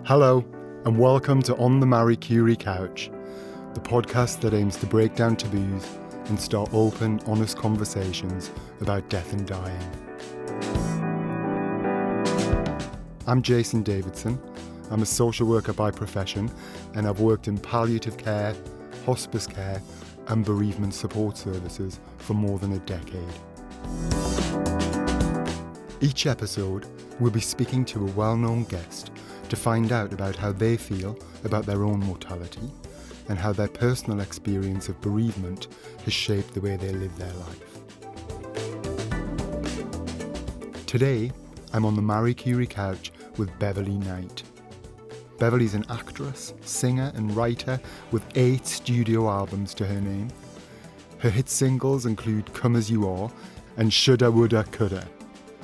Hello, and welcome to On the Marie Curie Couch, the podcast that aims to break down taboos and start open, honest conversations about death and dying. I'm Jason Davidson. I'm a social worker by profession, and I've worked in palliative care, hospice care, and bereavement support services for more than a decade. Each episode, we'll be speaking to a well-known guest to find out about how they feel about their own mortality and how their personal experience of bereavement has shaped the way they live their life. Today, I'm on the Marie Curie Couch with Beverley Knight. Beverley's an actress, singer and writer with 8 studio albums to her name. Her hit singles include Come As You Are and Shoulda, Woulda, Coulda,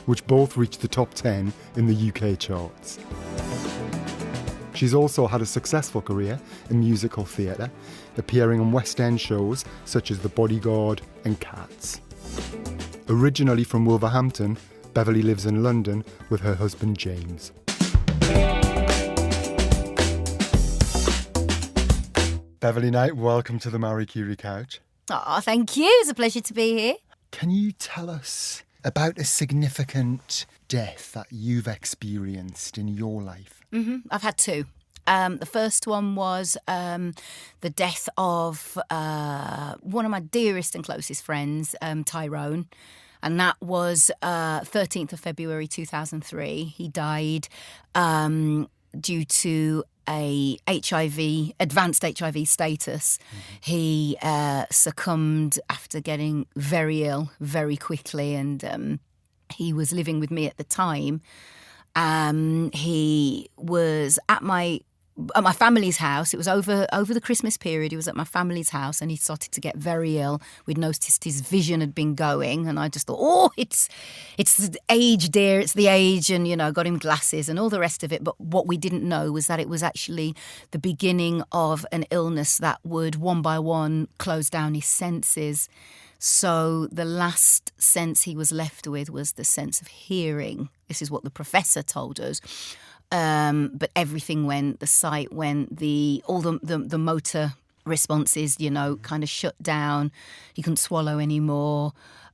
which both reached the top 10 in the UK charts. She's also had a successful career in musical theatre, appearing on West End shows such as The Bodyguard and Cats. Originally from Wolverhampton, Beverley lives in London with her husband James. Beverley Knight, welcome to the Marie Curie Couch. Oh, thank you. It's a pleasure to be here. Can you tell us about a significant death that you've experienced in your life? I've had 2. The first one was the death of one of my dearest and closest friends, Tyrone. And that was 13th of February 2003. He died due to a advanced HIV status. He succumbed after getting very ill very quickly, and he was living with me at the time. He was at my family's house. It was over the Christmas period. He was at my family's house and he started to get very ill. We'd noticed his vision had been going, and I just thought, oh, it's the age, dear, it's the age, and, got him glasses and all the rest of it. But what we didn't know was that it was actually the beginning of an illness that would, one by one, close down his senses. So the last sense he was left with was the sense of hearing. This is what the professor told us. But everything went, the sight went, all the motor responses, kind of shut down. He couldn't swallow anymore.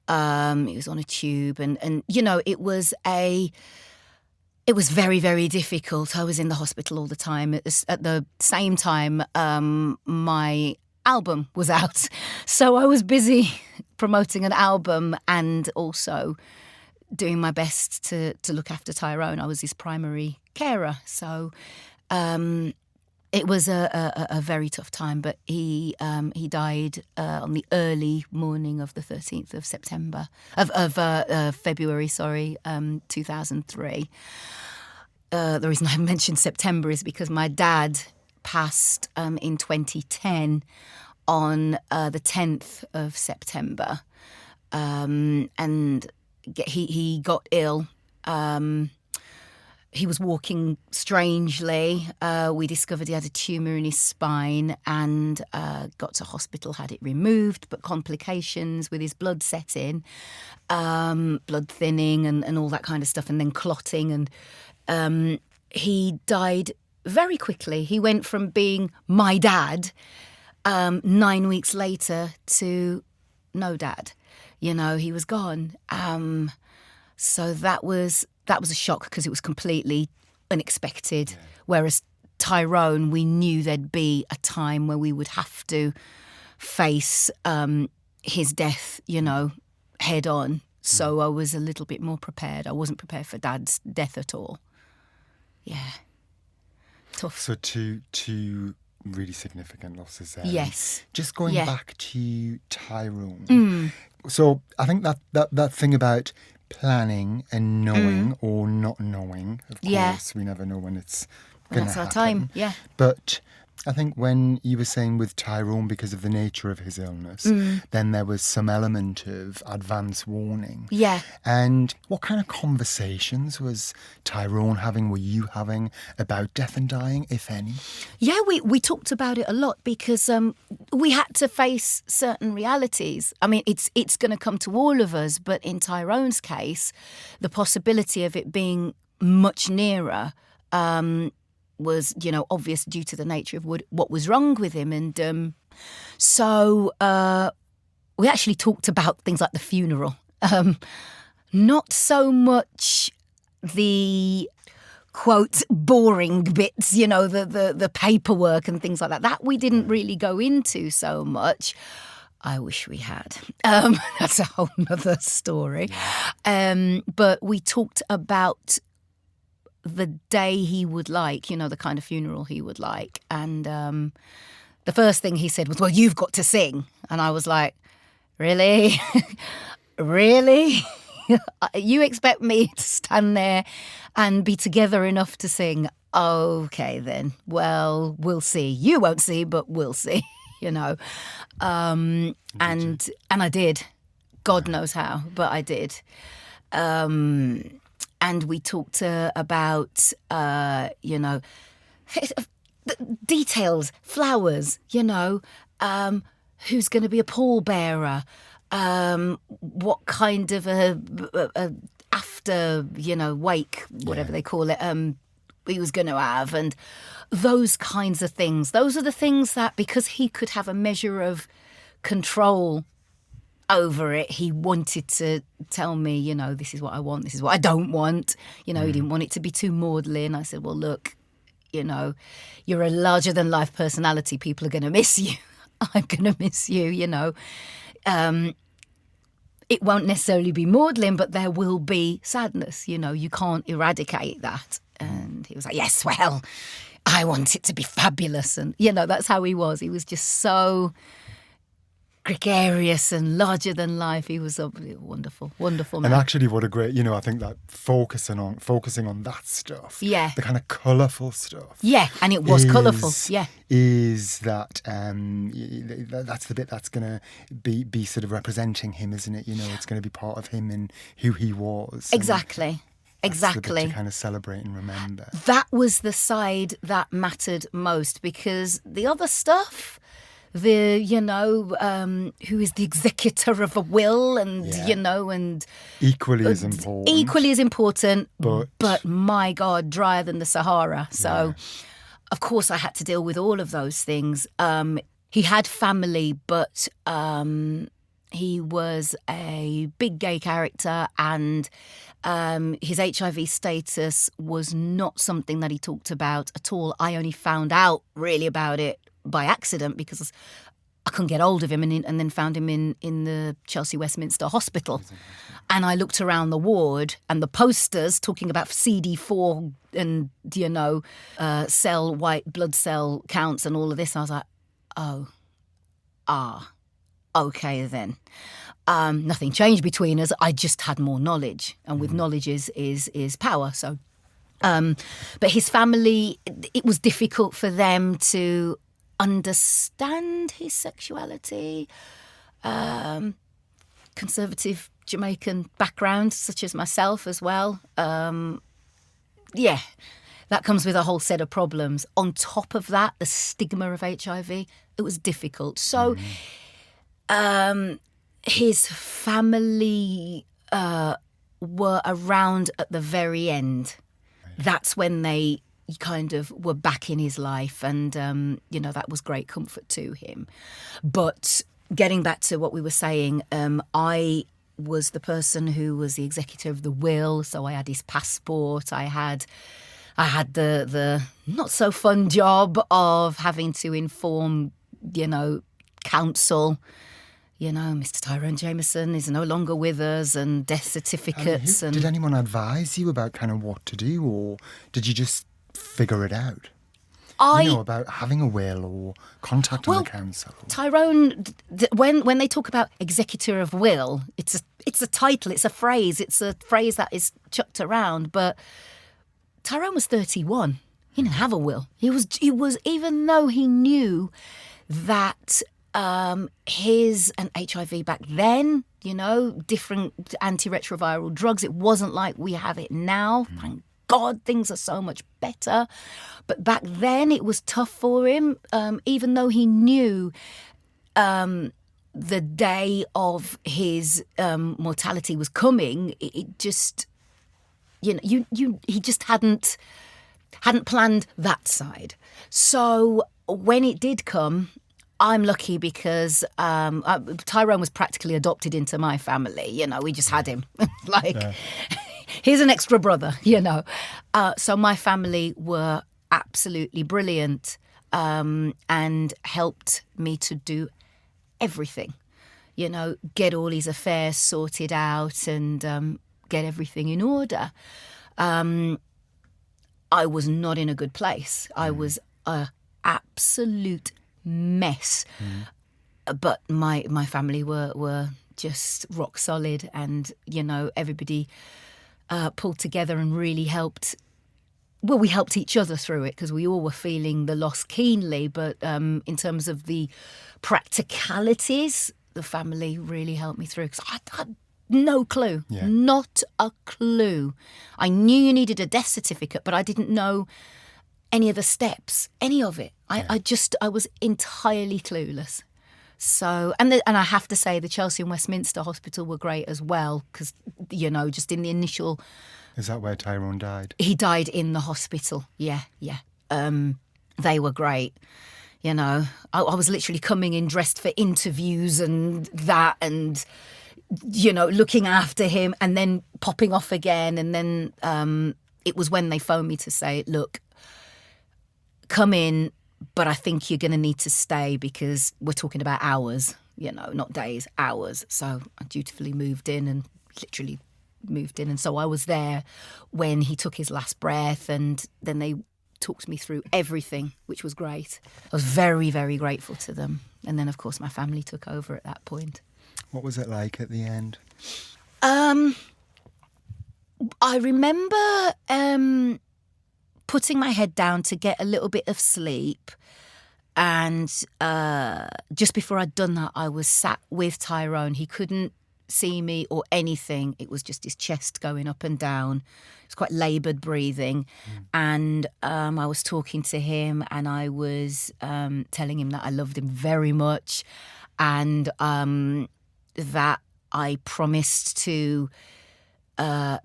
He was on a tube, and it was very, very difficult. I was in the hospital all the time. At the same time, my album was out, so I was busy promoting an album and also doing my best to look after Tyrone. I was his primary carer, so it was a very tough time. But he died on the early morning of the 13th of February, 2003. The reason I mentioned September is because my dad passed in 2010 on the 10th of September, and he got ill. He was walking strangely. We discovered he had a tumour in his spine and got to hospital, had it removed, but complications with his blood setting, blood thinning and all that kind of stuff, and then clotting. And he died very quickly. He went from being my dad 9 weeks later to no dad. He was gone. So that was a shock because it was completely unexpected. Yeah. Whereas Tyrone, we knew there'd be a time where we would have to face his death, head on. So I was a little bit more prepared. I wasn't prepared for Dad's death at all. Yeah. Tough. So two really significant losses there. Yes. Just going back to Tyrone. So I think that thing about planning and knowing or not knowing, of course, we never know when it's going to happen. That's our time, yeah. But I think when you were saying with Tyrone, because of the nature of his illness, then there was some element of advance warning. Yeah. And what kind of conversations was Tyrone having, were you having about death and dying, if any? Yeah, we talked about it a lot because we had to face certain realities. I mean, it's going to come to all of us, but in Tyrone's case, the possibility of it being much nearer was, obvious due to the nature of what was wrong with him. And so we actually talked about things like the funeral. Not so much the, quote, boring bits, the paperwork and things like that. That we didn't really go into so much. I wish we had. That's a whole nother story. But we talked about the day he would like, the kind of funeral he would like. And the first thing he said was, well, you've got to sing. And I was like, really? Really? You expect me to stand there and be together enough to sing? Okay, then. Well, we'll see. You won't see, but we'll see. And I did. God knows how, but I did. And we talked about, details, flowers, who's going to be a pallbearer, what kind of a after, wake, whatever they call it, he was going to have, and those kinds of things. Those are the things that, because he could have a measure of control over it, he wanted to tell me, this is what I want, this is what I don't want. He didn't want it to be too maudlin. I said, well, look, you're a larger-than-life personality. People are going to miss you. I'm going to miss you, It won't necessarily be maudlin, but there will be sadness. You can't eradicate that. And he was like, yes, well, I want it to be fabulous. And, that's how he was. He was just so gregarious and larger than life. He was a wonderful, wonderful man. And actually, what a great, I think that focusing on that stuff, the kind of colourful stuff. Yeah, and it was colourful, is that, that's the bit that's going to be sort of representing him, isn't it? It's going to be part of him and who he was. Exactly. That's the bit to kind of celebrate and remember. That was the side that mattered most, because the other stuff, who is the executor of a will, and and equally as important, but my God, drier than the Sahara. So of course I had to deal with all of those things. He had family, but he was a big gay character, and his HIV status was not something that he talked about at all. I only found out really about it by accident, because I couldn't get hold of him, and then found him in the Chelsea Westminster Hospital. And I looked around the ward, and the posters talking about CD4 and, white blood cell counts and all of this. I was like, okay then. Nothing changed between us. I just had more knowledge, and with knowledge is power. So, but his family, it was difficult for them to understand his sexuality. Conservative Jamaican background, such as myself as well. That comes with a whole set of problems. On top of that, the stigma of HIV, it was difficult. So his family were around at the very end. That's when they kind of were back in his life, and that was great comfort to him. But getting back to what we were saying, I was the person who was the executor of the will, so I had his passport. I had the not so fun job of having to inform, council. Mr. Tyrone Jameson is no longer with us, and death certificates. Did anyone advise you about kind of what to do, or did you just figure it out? About having a will or contacting the council. Tyrone, when they talk about executor of will, it's a title, it's a phrase that is chucked around. But Tyrone was 31. He didn't have a will. He was even though he knew that his and HIV back then, different antiretroviral drugs. It wasn't like we have it now. Thank God, things are so much better. But back then it was tough for him, even though he knew the day of his mortality was coming. It just, he just hadn't hadn't planned that side. So when it did come, I'm lucky because Tyrone was practically adopted into my family. You know, we just had him. Here's an extra brother, you know. So my family were absolutely brilliant and helped me to do everything. You know, get all his affairs sorted out and get everything in order. I was not in a good place. I was a absolute mess. But my family were just rock solid, and you know, everybody pulled together and really helped. Well, we helped each other through it because we all were feeling the loss keenly. But in terms of the practicalities, the family really helped me through because I had no clue, not a clue. I knew you needed a death certificate, but I didn't know any of the steps, any of it. I was entirely clueless. So, and I have to say, the Chelsea and Westminster Hospital were great as well because, you know, just in the initial. Is that where Tyrone died? He died in the hospital. Yeah. They were great. You know, I was literally coming in dressed for interviews and that, and you know, looking after him, and then popping off again, and then it was when they phoned me to say, look, come in, but I think you're going to need to stay because we're talking about hours, you know, not days, hours. So I dutifully moved in and literally moved in. And so I was there when he took his last breath, and then they talked me through everything, which was great. I was very, very grateful to them. And then, of course, my family took over at that point. What was it like at the end? I remember putting my head down to get a little bit of sleep, and just before I'd done that, I was sat with Tyrone. He couldn't see me or anything. It was just his chest going up and down. It was quite laboured breathing. And I was talking to him, and I was telling him that I loved him very much, and that I promised to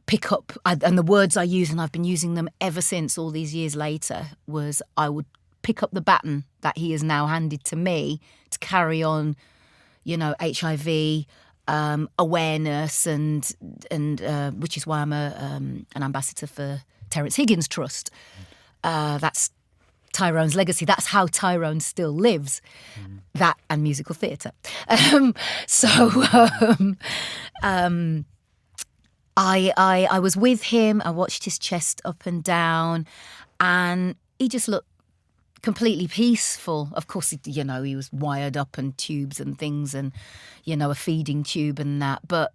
pick up, and the words I use, and I've been using them ever since all these years later, was I would pick up the baton that he has now handed to me to carry on, you know, HIV awareness, and which is why I'm an ambassador for Terence Higgins Trust. That's Tyrone's legacy. That's how Tyrone still lives. That and musical theatre. I was with him. I watched his chest up and down, and he just looked completely peaceful. Of course, you know, he was wired up and tubes and things, and you know, a feeding tube and that. But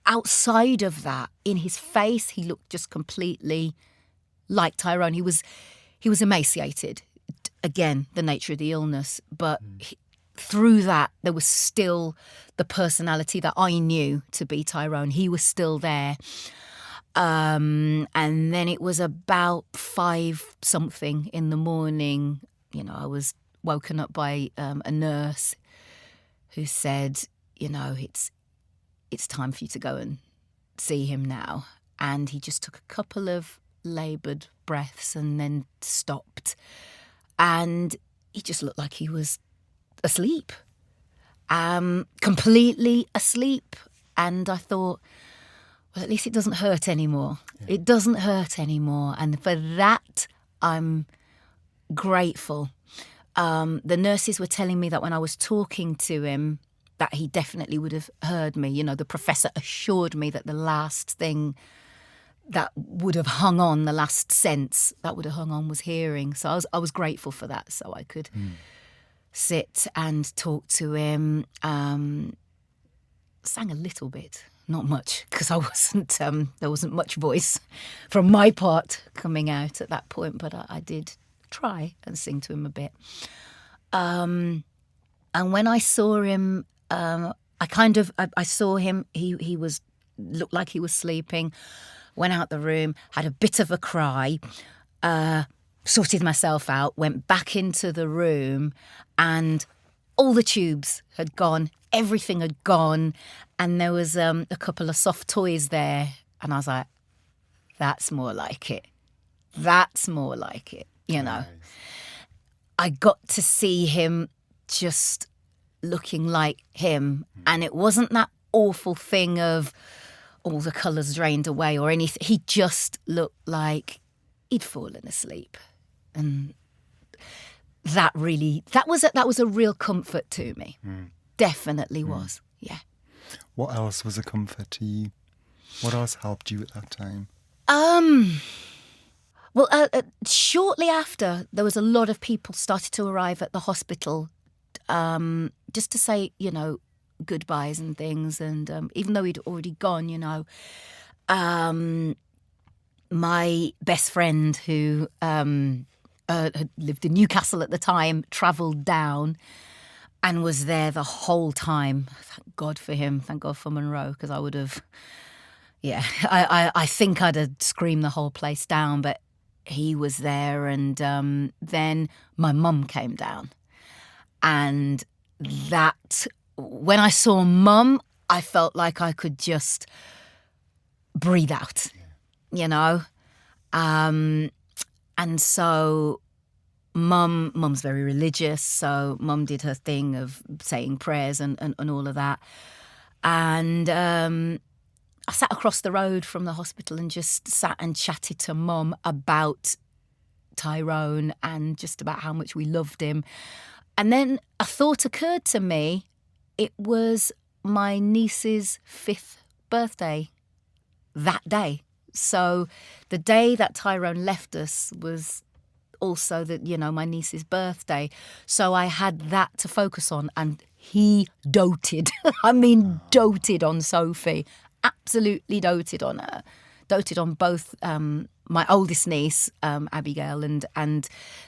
outside of that, in his face, he looked just completely like Tyrone. He was emaciated. Again, the nature of the illness, but. Through that, there was still the personality that I knew to be Tyrone. He was still there. And then it was about 5-something in the morning. You know, I was woken up by a nurse who said, you know, it's time for you to go and see him now. And he just took a couple of laboured breaths and then stopped. And he just looked like he was asleep, completely asleep. And I thought, well, at least it doesn't hurt anymore. Yeah. It doesn't hurt anymore. And for that, I'm grateful. The nurses were telling me that when I was talking to him, that he definitely would have heard me. You know, the professor assured me that the last thing that would have hung on, the last sense that would have hung on, was hearing. So I was grateful for that, so I could sit and talk to him. Sang a little bit, not much, because I wasn't. There wasn't much voice from my part coming out at that point, but I did try and sing to him a bit. And when I saw him, I saw him. He looked like he was sleeping. Went out the room, had a bit of a cry. Sorted myself out, went back into the room, and all the tubes had gone, everything had gone, and there was a couple of soft toys there, and I was like, that's more like it. That's more like it, you know. Nice. I got to see him just looking like him. And it wasn't that awful thing of all the colours drained away or anything. He just looked like he'd fallen asleep. And that was a real comfort to me. Definitely was, yeah. What else was a comfort to you? What else helped you at that time? Well, shortly after, there was a lot of people started to arrive at the hospital just to say, you know, goodbyes and things. And even though he'd already gone, you know, my best friend who had lived in Newcastle at the time travelled down and was there the whole time. Thank God for him. Thank God for Monroe, because I would have, yeah, I think I'd have screamed the whole place down, but he was there. And then my mum came down. And that, when I saw Mum, I felt like I could just breathe out, you know. And so Mum's very religious, so Mum did her thing of saying prayers and all of that. And I sat across the road from the hospital and just sat and chatted to Mum about Tyrone and just about how much we loved him. And then a thought occurred to me. It was my niece's 5th birthday that day. So the day that Tyrone left us was also my niece's birthday. So I had that to focus on, and he doted. I mean, doted on Sophie. Absolutely doted on her. Doted on both my oldest niece, Abigail, and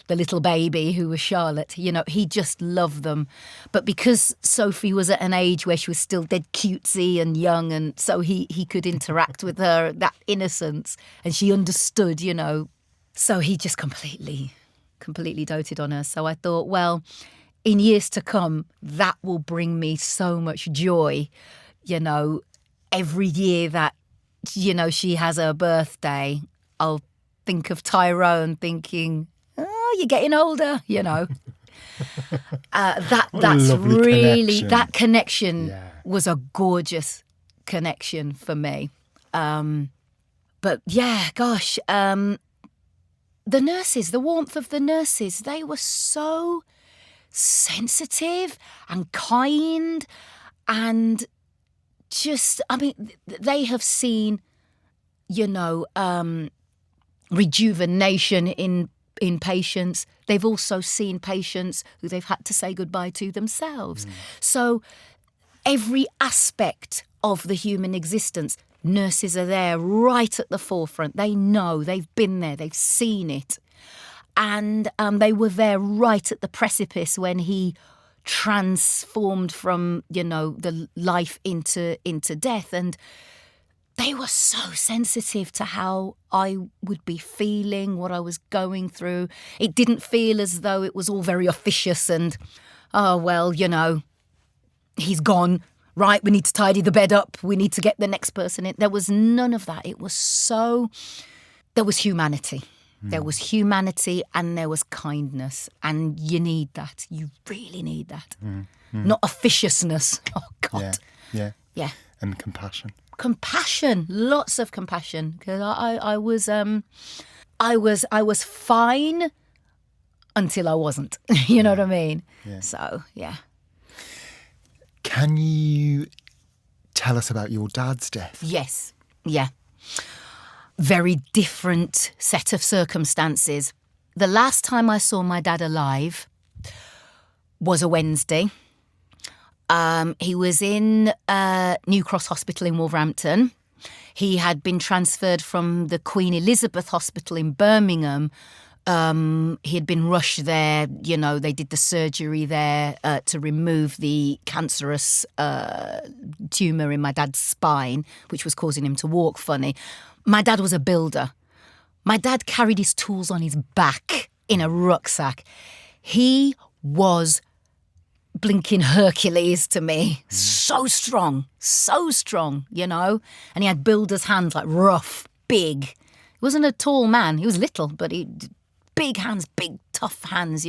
the little baby who was Charlotte. You know, he just loved them. But because Sophie was at an age where she was still dead cutesy and young, and so he could interact with her, that innocence, and she understood, you know. So he just completely doted on her. So I thought, well, in years to come, that will bring me so much joy, you know, every year that, you know, she has her birthday, I'll think of Tyrone thinking, oh, you're getting older, you know. That's really connection. That connection was a gorgeous connection for me. But yeah, gosh, the nurses, the warmth of the nurses, they were so sensitive and kind, and just, I mean, they have seen, you know, rejuvenation in patients. They've also seen patients who they've had to say goodbye to themselves. So every aspect of the human existence, nurses are there right at the forefront. They know, they've been there, they've seen it. And they were there right at the precipice when he transformed from, you know, the life into death. And they were so sensitive to how I would be feeling, what I was going through. It didn't feel as though it was all very officious and, oh, well, you know, he's gone. Right, we need to tidy the bed up. We need to get the next person in. There was none of that. It was so... There was humanity. There was humanity and there was kindness. And you need that. You really need that. Not officiousness. Oh, God. Yeah. And compassion. Compassion. Lots of compassion. Because I was fine until I wasn't. You know what I mean? Yeah. So, yeah. Can you tell us about your dad's death? Yes. Yeah. Very different set of circumstances. The last time I saw my dad alive was a Wednesday. He was in New Cross Hospital in Wolverhampton. He had been transferred from the Queen Elizabeth Hospital in Birmingham. He had been rushed there, you know, they did the surgery there to remove the cancerous tumour in my dad's spine, which was causing him to walk funny. My dad was a builder. My dad carried his tools on his back in a rucksack. He was blinking Hercules to me. So strong, you know. And he had builder's hands, like rough, big. wasn't a tall man. He was little, but big hands, big tough hands,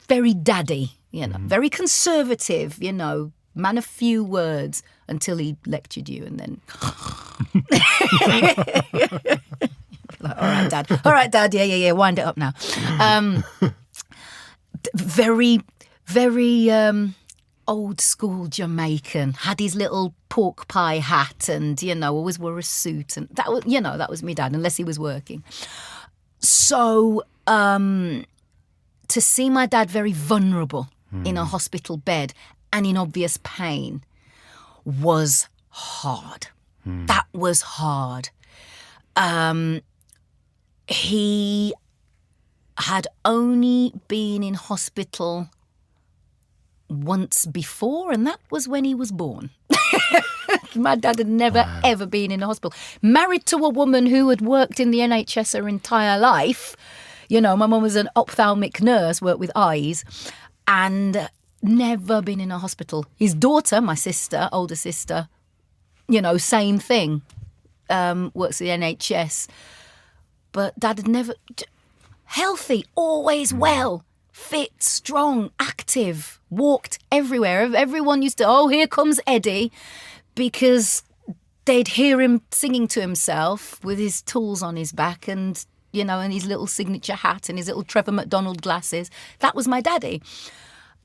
very daddy, very conservative, man of few words until he lectured you and then... All right, Dad, yeah, wind it up now. Very, very old school Jamaican, had his little pork pie hat and, always wore a suit. And that was my dad, unless he was working. So to see my dad very vulnerable in a hospital bed and in obvious pain was hard. That was hard. He had only been in hospital once before, and that was when he was born. My dad had never, ever been in a hospital. Married to a woman who had worked in the NHS her entire life. My mum was an ophthalmic nurse, worked with eyes, and never been in a hospital. His daughter, my sister, older sister, same thing, works at the NHS. But Dad had never... Healthy, always well, fit, strong, active, walked everywhere. Everyone used to, here comes Eddie, because they'd hear him singing to himself with his tools on his back and, and his little signature hat and his little Trevor McDonald glasses. That was my daddy.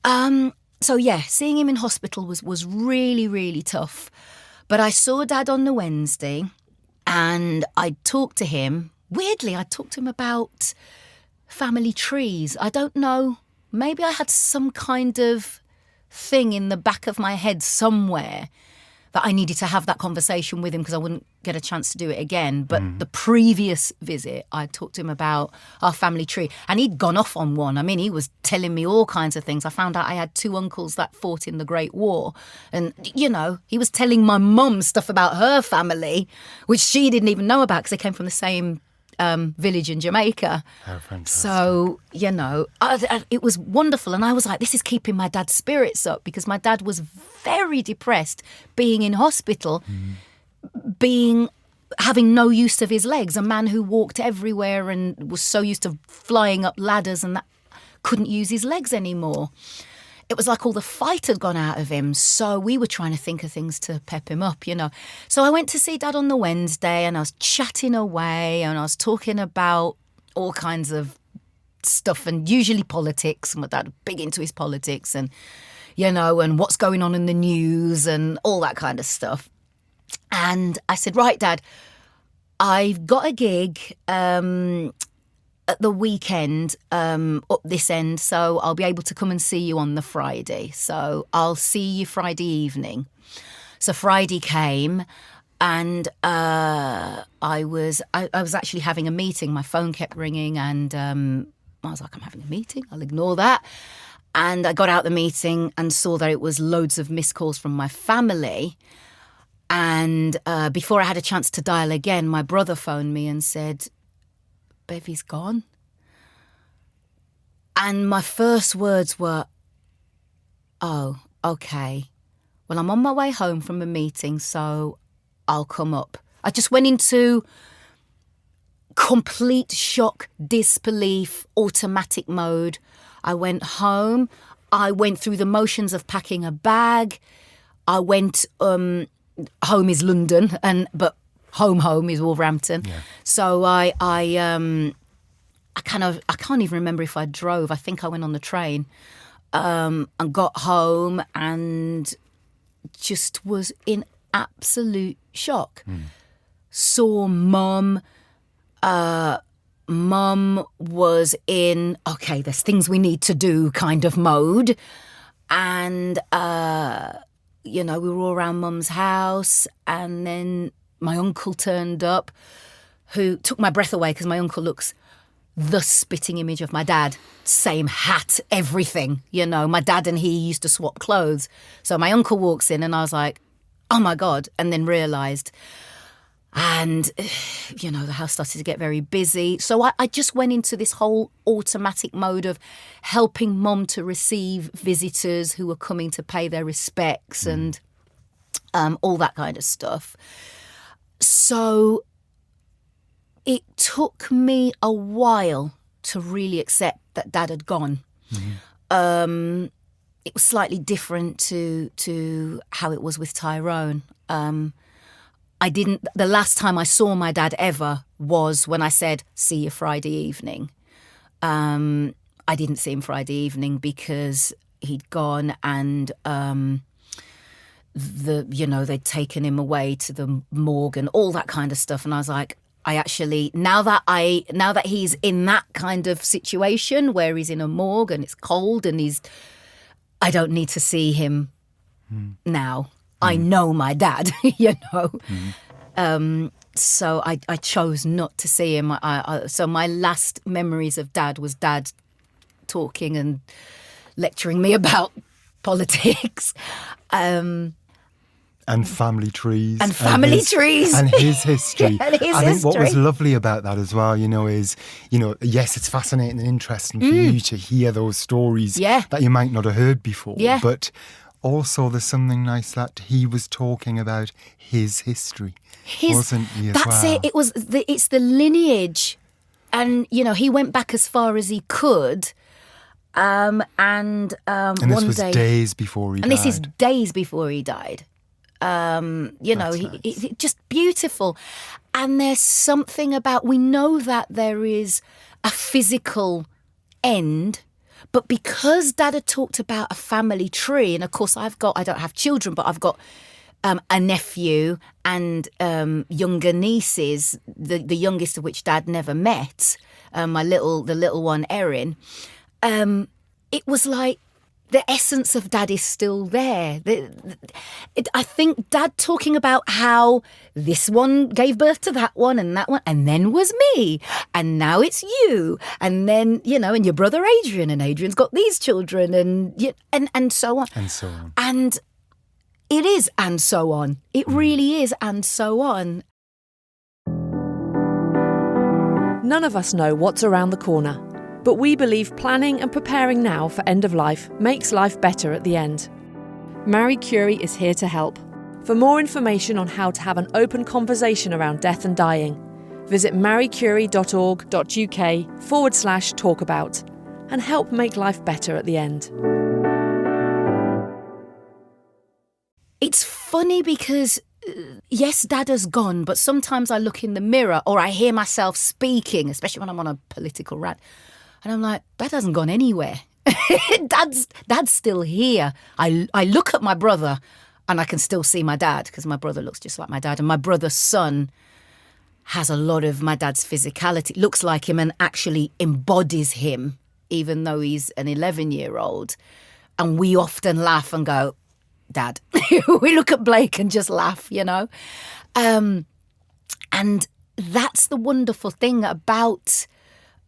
So, seeing him in hospital was really, really tough. But I saw Dad on the Wednesday and I talked to him. Weirdly, I talked to him about family trees. I don't know. Maybe I had some kind of thing in the back of my head somewhere that I needed to have that conversation with him because I wouldn't get a chance to do it again. But the previous visit, I talked to him about our family tree. And he'd gone off on one. I mean, he was telling me all kinds of things. I found out I had 2 uncles that fought in the Great War. And, he was telling my mum stuff about her family, which she didn't even know about because they came from the same village in Jamaica. How fantastic. So, it was wonderful. And I was like, this is keeping my dad's spirits up because my dad was very depressed being in hospital, having no use of his legs, a man who walked everywhere and was so used to flying up ladders and that couldn't use his legs anymore. It was like all the fight had gone out of him. So we were trying to think of things to pep him up, So I went to see Dad on the Wednesday and I was chatting away and I was talking about all kinds of stuff and usually politics. My dad was big into his politics and, and what's going on in the news and all that kind of stuff. And I said, right, Dad, I've got a gig at the weekend up this end, so I'll be able to come and see you on the Friday. So I'll see you Friday evening. So Friday came and I was actually having a meeting. My phone kept ringing and I was like, I'm having a meeting. I'll ignore that. And I got out the meeting and saw that it was loads of missed calls from my family. And before I had a chance to dial again, my brother phoned me and said, Bevy's gone. And my first words were, oh, okay. Well, I'm on my way home from a meeting, so I'll come up. I just went into complete shock, disbelief, automatic mode. I went home. I went through the motions of packing a bag. I went, home is London, but home is Wolverhampton. Yeah. So I can't even remember if I drove. I think I went on the train and got home and just was in absolute shock. Saw Mum. Mum was in, okay, there's things we need to do kind of mode. And, we were all around Mum's house and then my uncle turned up who took my breath away because my uncle looks the spitting image of my dad. Same hat, everything, My dad and he used to swap clothes. So my uncle walks in and I was like, oh my God, and then realised. And, the house started to get very busy. So I just went into this whole automatic mode of helping Mum to receive visitors who were coming to pay their respects and all that kind of stuff. So it took me a while to really accept that Dad had gone. It was slightly different to how it was with Tyrone. The last time I saw my dad ever was when I said, "See you Friday evening." I didn't see him Friday evening because he'd gone, and they'd taken him away to the morgue and all that kind of stuff. And I was like, I actually, now that he's in that kind of situation where he's in a morgue and it's cold and I don't need to see him now. I know my dad, So I chose not to see him. So my last memories of Dad was Dad talking and lecturing me about politics. And family trees. And family trees. And his history. And his I think what was history. lovely about that as well, is, yes, it's fascinating and interesting for you to hear those stories that you might not have heard before. Yeah. But also there's something nice that he was talking about his history, wasn't he, as That's well? it. It's the lineage. And, he went back as far as he could. And this one was day, days before he died. And this is days before he died. He just beautiful. And there's something about, we know that there is a physical end, but because Dad had talked about a family tree, and of course I don't have children, but I've got a nephew and younger nieces, the youngest of which Dad never met, the little one, Erin. It was like, the essence of Dad is still there. I think Dad talking about how this one gave birth to that one, and then was me, and now it's you, and then and your brother Adrian, and Adrian's got these children, and so on, and so on, and it is, and so on. It really is, and so on. None of us know what's around the corner. But we believe planning and preparing now for end of life makes life better at the end. Marie Curie is here to help. For more information on how to have an open conversation around death and dying, visit mariecurie.org.uk/talkabout and help make life better at the end. It's funny because, yes, Dad has gone, but sometimes I look in the mirror or I hear myself speaking, especially when I'm on a political rant. And I'm like, Dad hasn't gone anywhere. Dad's still here. I look at my brother and I can still see my dad because my brother looks just like my dad. And my brother's son has a lot of my dad's physicality, looks like him and actually embodies him, even though he's an 11-year-old. And we often laugh and go, Dad. We look at Blake and just laugh, And that's the wonderful thing about...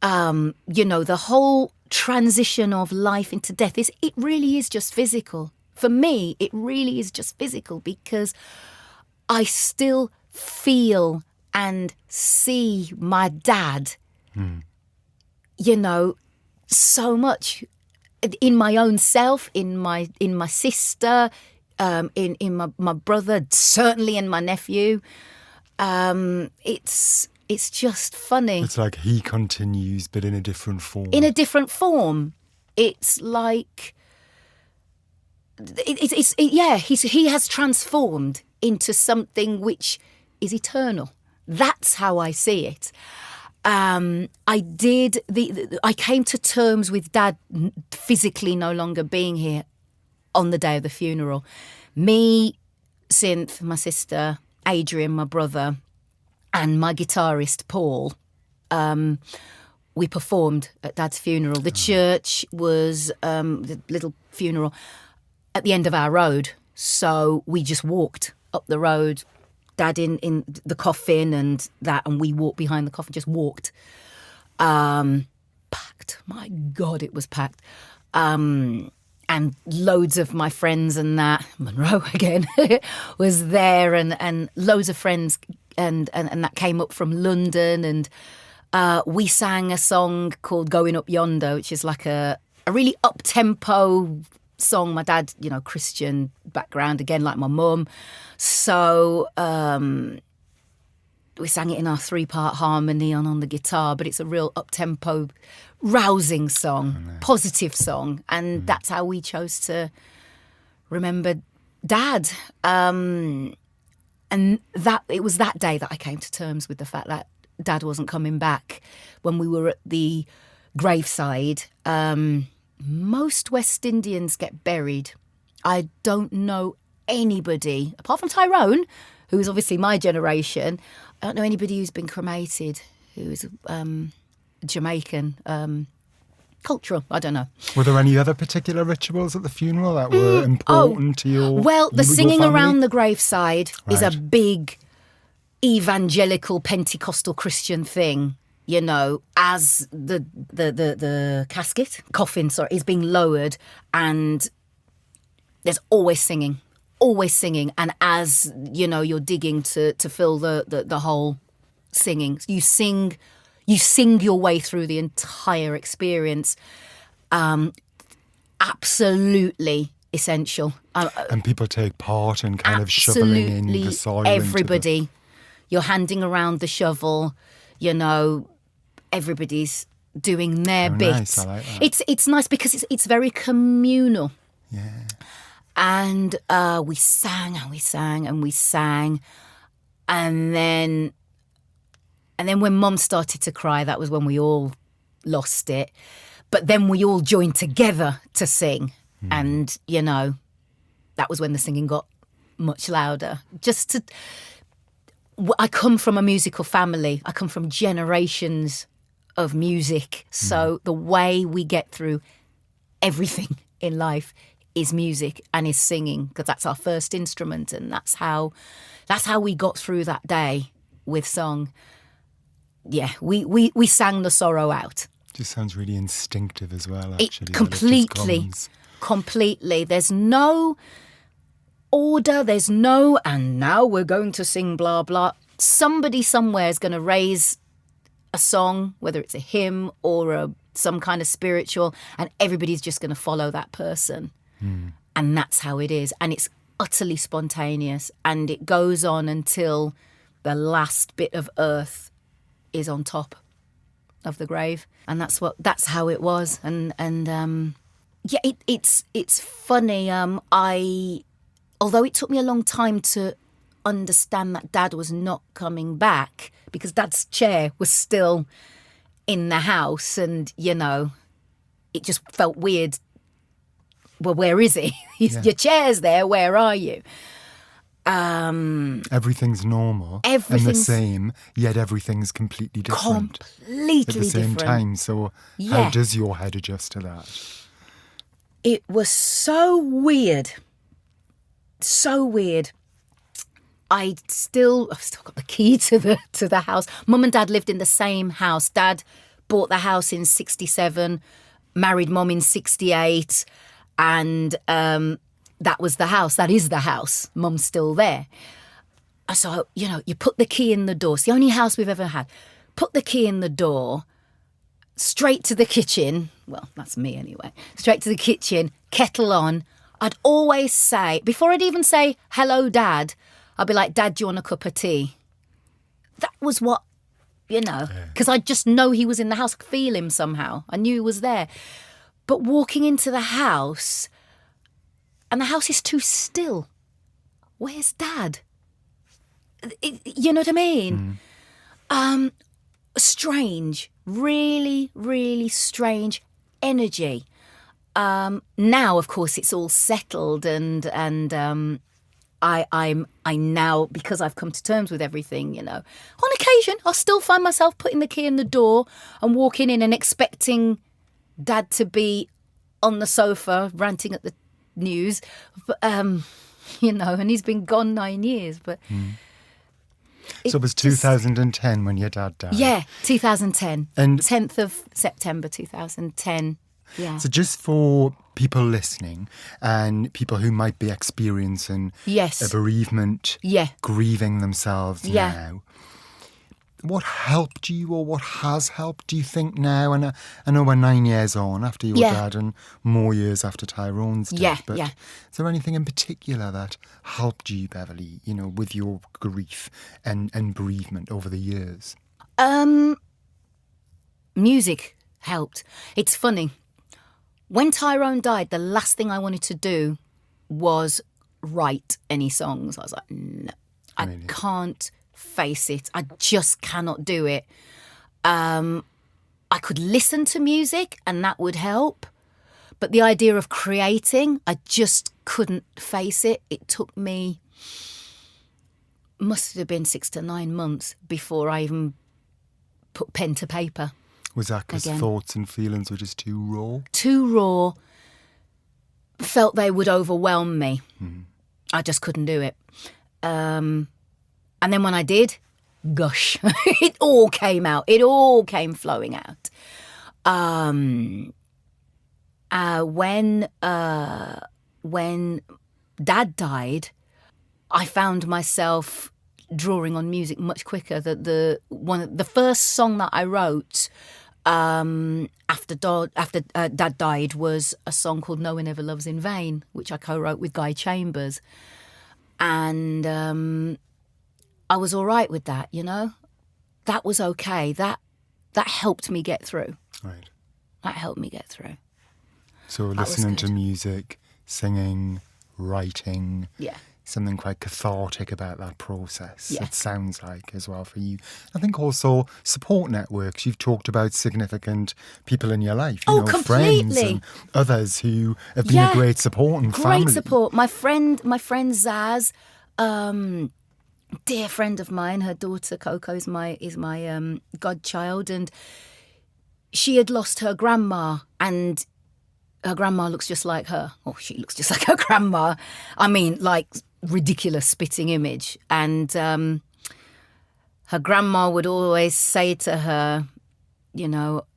the whole transition of life into death it really is just physical. For me, it really is just physical because I still feel and see my dad, so much in my own self, in my sister, in my brother, certainly in my nephew. It's just funny. It's like he continues, but in a different form. In a different form. It's like... he has transformed into something which is eternal. That's how I see it. I came to terms with Dad physically no longer being here on the day of the funeral. Me, Synth, my sister, Adrian, my brother... and my guitarist, Paul, we performed at Dad's funeral. The church was the little funeral at the end of our road. So we just walked up the road, Dad in the coffin and we walked behind the coffin, just walked. Packed. My God, it was packed. And loads of my friends and Monroe again, was there and loads of friends and that came up from London, and we sang a song called Going Up Yonder, which is like a really up-tempo song. My dad, Christian background, again, like my mum. So we sang it in our 3-part harmony on the guitar, but it's a real up-tempo, rousing song, positive song. And that's how we chose to remember Dad. And that it was that day that I came to terms with the fact that Dad wasn't coming back. When we were at the graveside, most West Indians get buried. I don't know anybody, apart from Tyrone, who is obviously my generation, I don't know anybody who's been cremated, who is Jamaican, cultural, I don't know. Were there any other particular rituals at the funeral that were important to your Well, the your singing family? around the graveside is a Right. big evangelical Pentecostal Christian thing, you know, as the coffin is being lowered, and there's always singing. And as, you know, you're digging to fill the whole singing, you sing your way through the entire experience. Absolutely essential. And people take part in kind of shoveling in the soil. Everybody. You're handing around the shovel, you know, everybody's doing their bit. Nice, I like that. It's nice because it's very communal. Yeah. And we sang and we sang and we sang. And then when Mum started to cry, that was when we all lost it. But then we all joined together to sing. And, you know, that was when the singing got much louder. I come from a musical family. I come from generations of music. So the way we get through everything in life is music and is singing, because that's our first instrument, and that's how we got through that day with song. Yeah, we sang the sorrow out. Just sounds really instinctive as well, actually. Completely. There's no order, there's no, and now we're going to sing blah, blah. Somebody somewhere is going to raise a song, whether it's a hymn or some kind of spiritual, and everybody's just going to follow that person. And that's how it is. And it's utterly spontaneous, and it goes on until the last bit of earth is on top of the grave. And that's how it was. And yeah, it's funny. Although it took me a long time to understand that Dad was not coming back, because Dad's chair was still in the house, and, you know, it just felt weird. Well, where is he? Your chair's there. Where are you? Everything's normal and the same, yet everything's completely different. Completely at the same different. time. So how does your head adjust to that? It was so weird. So weird. I've still got the key to the house. Mum and Dad lived in the same house. Dad bought the house in 1967, married Mum in 1968. And that was the house. That is the house. Mum's still there. So, you know, you put the key in the door. It's the only house we've ever had. Put the key in the door, straight to the kitchen. Well, that's me anyway. Straight to the kitchen, kettle on. I'd always say, before I'd even say, hello, Dad, I'd be like, Dad, do you want a cup of tea? That was what, you know, because I just know he was in the house. I could feel him somehow. I knew he was there. But walking into the house, and the house is too still. Where's Dad? You know what I mean? Strange, really, really strange energy. Now, of course, it's all settled, and I now, because I've come to terms with everything, you know. On occasion, I'll still find myself putting the key in the door and walking in and expecting Dad to be on the sofa ranting at the news, but, you know, and he's been gone 9 years. But so it was 2010 when your dad died? Yeah, 2010. And 10th of September 2010. Yeah. So just for people listening and people who might be experiencing a bereavement, grieving themselves now, what helped you, or what has helped, do you think, now? And I know we're 9 years on after your dad and more years after Tyrone's death, but is there anything in particular that helped you, Beverley, with your grief and bereavement over the years? Music helped. It's funny. When Tyrone died, the last thing I wanted to do was write any songs. I was like, no, I can't face it. I just cannot do it. I could listen to music and that would help. But the idea of creating, I just couldn't face it. It took me, must have been 6 to 9 months before I even put pen to paper. Was that because thoughts and feelings were just too raw? Too raw. Felt they would overwhelm me. I just couldn't do it. And then when I did, gosh, it all came out. It all came flowing out. When Dad died, I found myself drawing on music much quicker. The first song that I wrote after Dad died was a song called No One Ever Loves in Vain, which I co-wrote with Guy Chambers. And I was all right with that, That was okay. That helped me get through. Right. That helped me get through. So listening to music, singing, writing. Yeah. Something quite cathartic about that process, it sounds like, as well for you. I think also support networks. You've talked about significant people in your life, completely. Friends and others who have been a great support and family. Great support. My friend Zaz, dear friend of mine, her daughter Coco is my godchild, and she had lost her grandma, and her grandma looks just like her. Oh, she looks just like her grandma. I mean, like, ridiculous spitting image. And her grandma would always say to her, you'll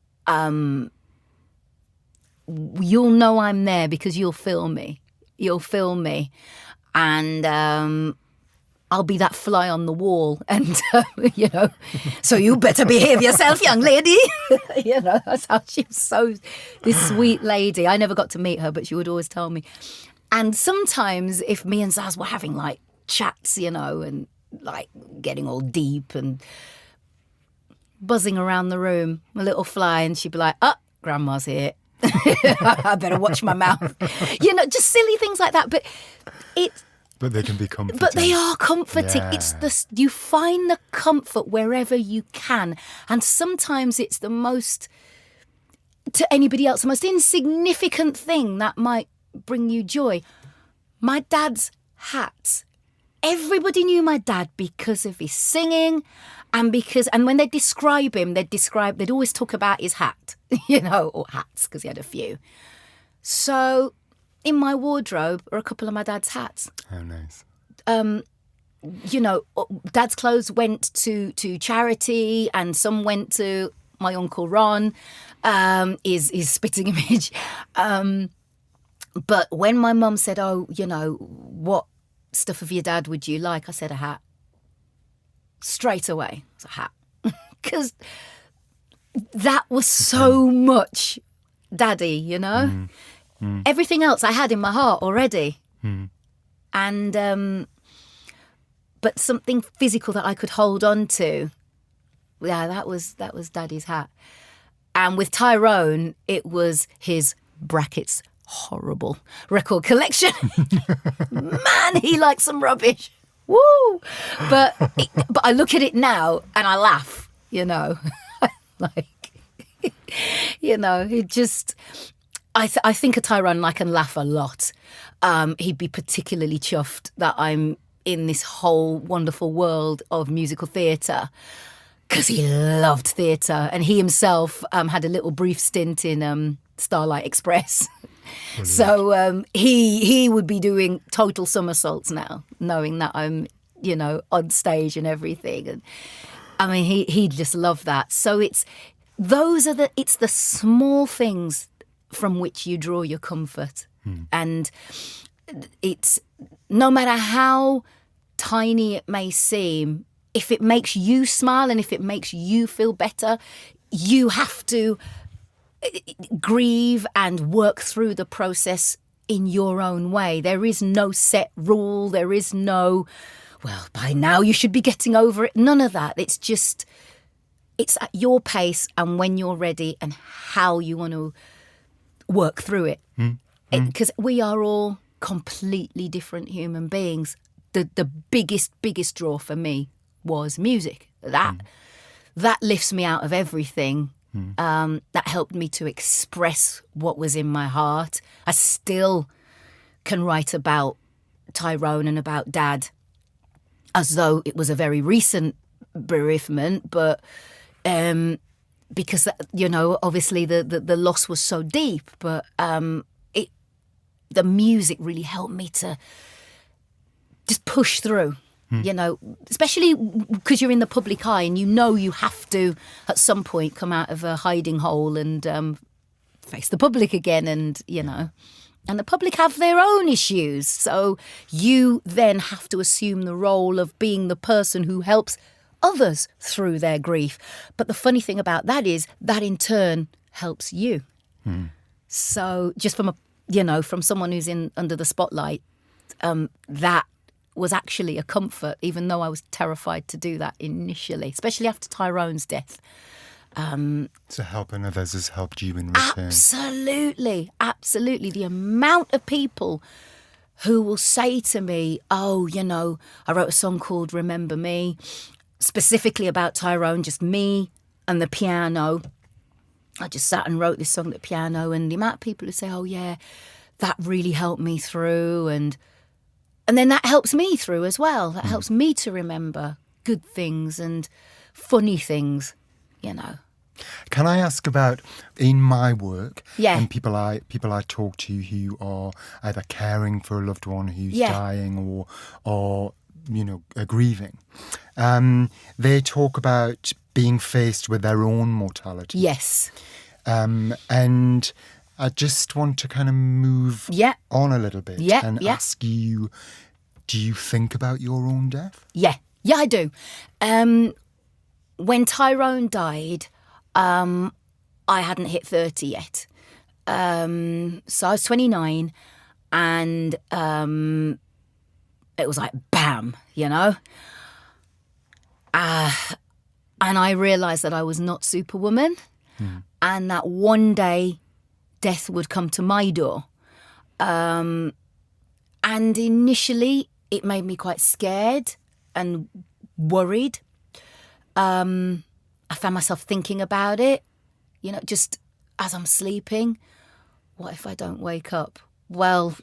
know I'm there because you'll feel me. You'll feel me. And I'll be that fly on the wall. And, so you better behave yourself, young lady. That's how she was this sweet lady. I never got to meet her, but she would always tell me. And sometimes if me and Zaz were having like chats, and like getting all deep and buzzing around the room, a little fly, and she'd be like, oh, grandma's here. I better watch my mouth. Just silly things like that. But they can be comforting. But they are comforting. Yeah. It's you find the comfort wherever you can. And sometimes it's the most, to anybody else, the most insignificant thing that might bring you joy. My dad's hat. Everybody knew my dad because of his singing, and when they describe him, they'd always talk about his hat, or hats, because he had a few. So in my wardrobe are a couple of my dad's hats. Oh, nice. Dad's clothes went to charity, and some went to my Uncle Ron, his spitting image. But when my mum said, what stuff of your dad would you like? I said, a hat. Straight away, it's a hat. Because that was so much daddy, Everything else I had in my heart already. And, but something physical that I could hold on to, that was daddy's hat. And with Tyrone, it was his brackets horrible record collection. Man, he likes some rubbish. Woo! But I look at it now and I laugh, it just, I think of Tyrone and I can laugh a lot. He'd be particularly chuffed that I'm in this whole wonderful world of musical theatre, because he loved theatre, and he himself had a little brief stint in Starlight Express. Brilliant. So he would be doing total somersaults now, knowing that I'm, on stage and everything. And I mean, he'd just love that. So it's the small things from which you draw your comfort. And it's, no matter how tiny it may seem, if it makes you smile and if it makes you feel better, you have to grieve and work through the process in your own way. There is no set rule. There is no, well, by now you should be getting over it. None of that. It's just, it's at your pace and when you're ready and how you want to work through it. Because we are all completely different human beings. The biggest draw for me was music. That lifts me out of everything. That helped me to express what was in my heart. I still can write about Tyrone and about Dad as though it was a very recent bereavement, but because, you know, obviously the loss was so deep, but the music really helped me to just push through. You know, especially because you're in the public eye and you know you have to, at some point, come out of a hiding hole and face the public again and, you know. And the public have their own issues. So you then have to assume the role of being the person who helps others through their grief. But the funny thing about that is that in turn helps you. So just from from someone who's under the spotlight, that was actually a comfort, even though I was terrified to do that initially, especially after Tyrone's death. So helping others has helped you in return. Absolutely. The amount of people who will say to me, oh, you know, I wrote a song called Remember Me, specifically about Tyrone, just me and the piano. I just sat and wrote this song at the piano, and the amount of people who say, oh, yeah, that really helped me through, and then that helps me through as well. That helps me to remember good things and funny things, you know. Can I ask about, in my work, Yeah. and people I talk to who are either caring for a loved one who's dying or you know, grieving, they talk about being faced with their own mortality. Yes. And I just want to kind of move on a little bit and ask you, do you think about your own death? Yeah, I do. When Tyrone died, I hadn't hit 30 yet. So I was 29 and it was like, bam, you know? And I realised that I was not Superwoman and that one day death would come to my door. And initially, it made me quite scared and worried. I found myself thinking about it, you know, just as I'm sleeping. What if I don't wake up? Well,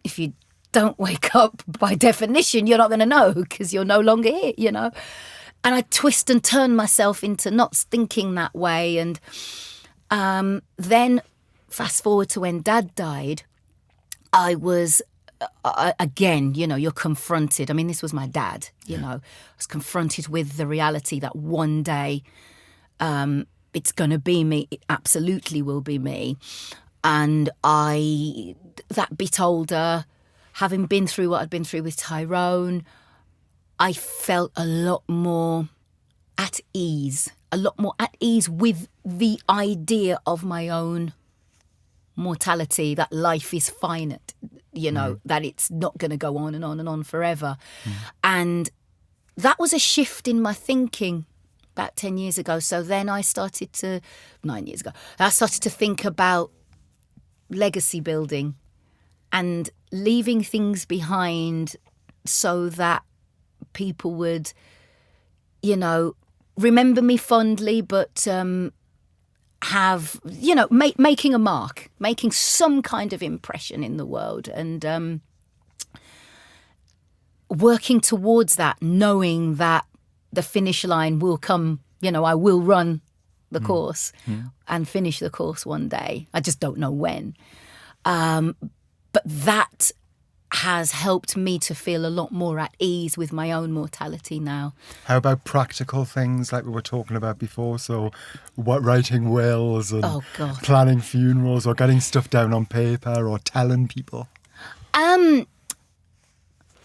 if you don't wake up, by definition, you're not going to know because you're no longer here, you know. And I twist and turn myself into not thinking that way. And then fast forward to when Dad died, I was, again, you know, you're confronted. I mean, this was my dad, you know. I was confronted with the reality that one day it's going to be me. It absolutely will be me. And that bit older, having been through what I'd been through with Tyrone, I felt a lot more at ease with the idea of my own mortality, that life is finite, you know, that it's not going to go on and on and on forever. And that was a shift in my thinking about 10 years ago. So then I started to, 9 years ago, I started to think about legacy building and leaving things behind so that people would, you know, remember me fondly, but have, you know, making a mark, making some kind of impression in the world, and working towards that, knowing that the finish line will come, you know, I will run the course and finish the course one day. I just don't know when. But that has helped me to feel a lot more at ease with my own mortality now. How about practical things like we were talking about before? So what, writing wills and planning funerals or getting stuff down on paper or telling people?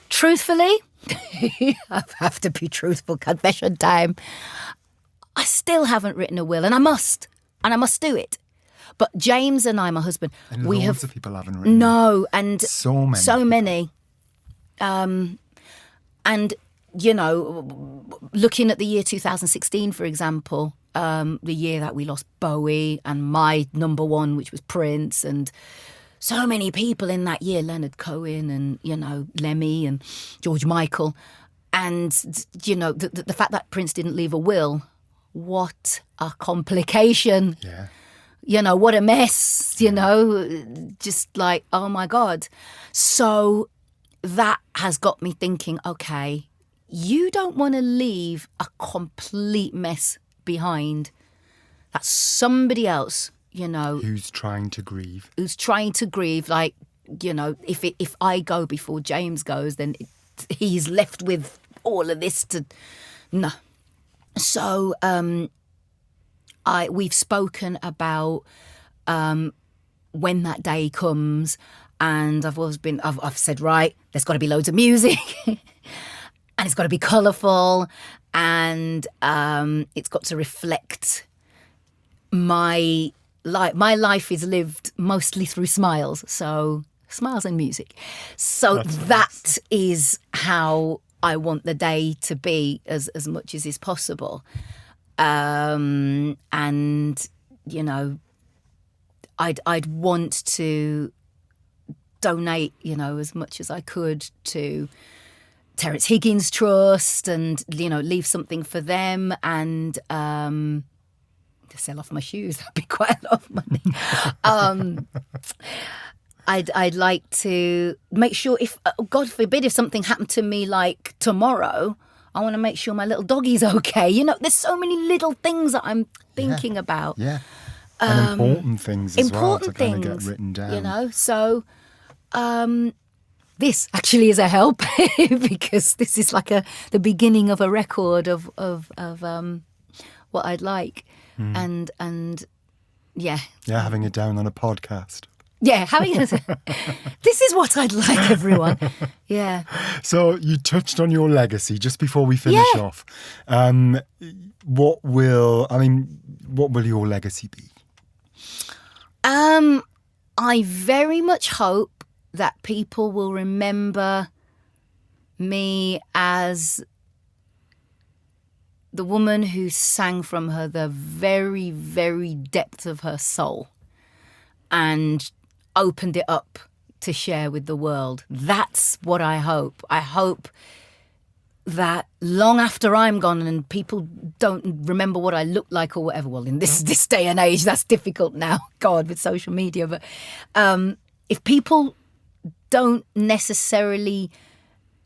Truthfully, I have to be truthful, confession time. I still haven't written a will, and I must do it. But James and I, my husband, And we loads have of people haven't written. no, and So many. so many. And you know, looking at the year 2016, for example, the year that we lost Bowie and my number one, which was Prince, and so many people in that year, Leonard Cohen and, you know, Lemmy and George Michael. And, you know, the fact that Prince didn't leave a will, what a complication. Yeah. You know, what a mess, you know, just like, oh my God. So that has got me thinking, okay, you don't want to leave a complete mess behind. That's somebody else, you know. Who's trying to grieve. Like, you know, if I go before James goes, then he's left with all of this to... No. So we've spoken about when that day comes, and I've said, right, there's got to be loads of music and it's got to be colourful, and it's got to reflect my life. My life is lived mostly through smiles, so smiles and music. So that is how I want the day to be, as much as is possible. And you know, I'd want to donate, you know, as much as I could to Terence Higgins Trust, and, you know, leave something for them, and to sell off my shoes. That'd be quite a lot of money. I'd like to make sure, if God forbid, if something happened to me like tomorrow, I want to make sure my little doggy's okay. You know, there's so many little things that I'm thinking about. Yeah. And important things as well to kind of get written down. You know, so this actually is a help because this is like the beginning of a record of what I'd like. And yeah. Yeah, having it down on a podcast. Yeah, this is what I'd like, everyone. Yeah. So you touched on your legacy just before we finish off. What will your legacy be? I very much hope that people will remember me as the woman who sang from the very, very depth of her soul and opened it up to share with the world. That's what I hope. I hope that long after I'm gone and people don't remember what I look like or whatever, well, in this day and age, that's difficult now, God, with social media. But if people don't necessarily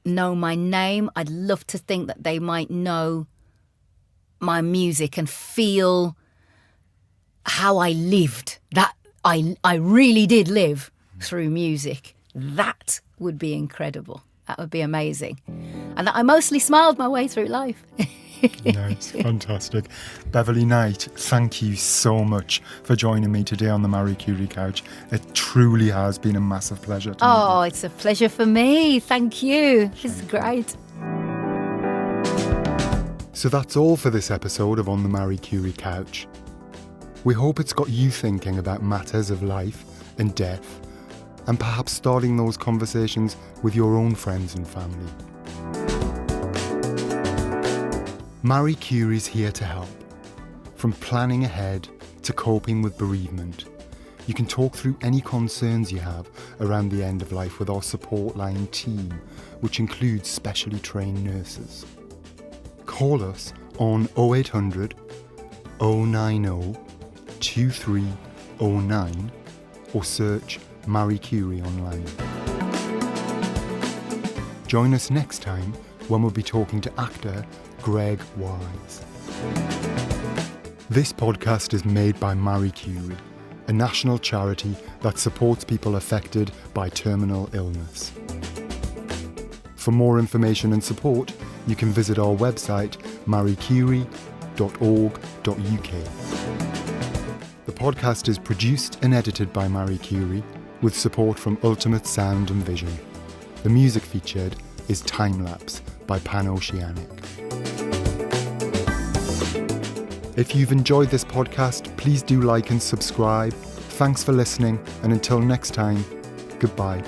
know my name, I'd love to think that they might know my music and feel how I lived, that I really did live through music. That would be incredible. That would be amazing. And that I mostly smiled my way through life. Nice, fantastic. Beverley Knight, thank you so much for joining me today on the Marie Curie Couch. It truly has been a massive pleasure to meet you. It's a pleasure for me. Thank you. This is great. So that's all for this episode of On the Marie Curie Couch. We hope it's got you thinking about matters of life and death, and perhaps starting those conversations with your own friends and family. Marie Curie's here to help. From planning ahead to coping with bereavement, you can talk through any concerns you have around the end of life with our support line team, which includes specially trained nurses. Call us on 0800 090 2309 or search Marie Curie online. Join us next time when we'll be talking to actor Greg Wise. This podcast is made by Marie Curie, a national charity that supports people affected by terminal illness. For more information and support, you can visit our website mariecurie.org.uk. The podcast is produced and edited by Marie Curie with support from Ultimate Sound and Vision. The music featured is Time Lapse by Pan-Oceanic. If you've enjoyed this podcast, please do like and subscribe. Thanks for listening, and until next time, goodbye.